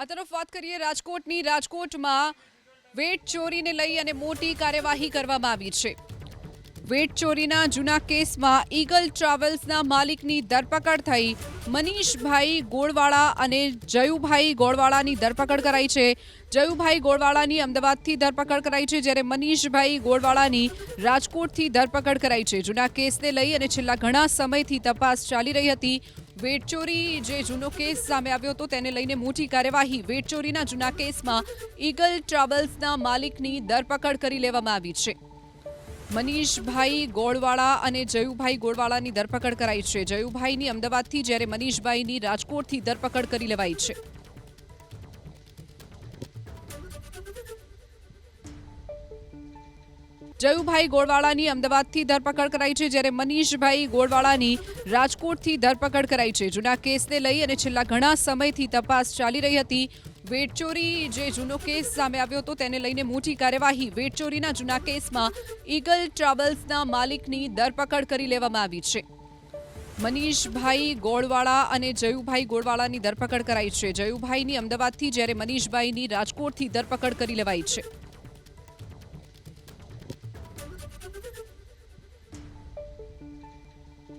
આ તરફ વાત કરીએ રાજકોટમાં વેટ ચોરીને લઈ અને મોટી કાર્યવાહી કરવામાં આવી છે। વેટ ચોરીના જૂના કેસમાં ઈગલ ટ્રાવેલ્સના માલિકની ધરપકડ થઈ। મનીષભાઈ ગોળવાળા અને જયુભાઈ ગોળવાળાની ધરપકડ કરાઈ છે। જયુભાઈ ગોળવાળાની અમદાવાદથી ધરપકડ કરાઈ છે, જ્યારે મનીષભાઈ ગોળવાળાની રાજકોટથી ધરપકડ કરાઈ છે। જૂના કેસને લઈ અને છેલ્લા ઘણા સમયથી તપાસ ચાલી રહી હતી। વેટચોરી જે જૂનો કેસ સામે આવ્યો હતો તેને લઈને મોટી કાર્યવાહી। વેટચોરીના જૂના કેસમાં ઈગલ ટ્રાવેલ્સના માલિકની ધરપકડ કરી લેવામાં આવી છે। મનીષભાઈ ગોળવાળા અને જયુભાઈ ગોળવાળાની ધરપકડ કરાઈ છે। જયુભાઈની અમદાવાદથી જ્યારે મનીષભાઈની રાજકોટથી ધરપકડ કરી લેવાઈ છે। જયુભાઈ ગોળવાળાની અમદાવાદથી ધરપકડ કરાઈ છે, જ્યારે મનીષભાઈ ગોળવાળાની રાજકોટથી ધરપકડ કરાઈ છે। જૂના કેસને લઈ અને છેલ્લા ઘણા સમયથી તપાસ ચાલી રહી હતી। વેટચોરી જે જૂનો કેસ સામે આવ્યો હતો તેને લઈને મોટી કાર્યવાહી। વેટચોરીના જૂના કેસમાં ઈગલ ટ્રાવેલ્સના માલિકની ધરપકડ કરી લેવામાં આવી છે। મનીષભાઈ ગોળવાળા અને જયુભાઈ ગોળવાળાની ધરપકડ કરાઈ છે। જયુભાઈની અમદાવાદથી જ્યારે મનીષભાઈની રાજકોટથી ધરપકડ કરી લેવાઈ છે।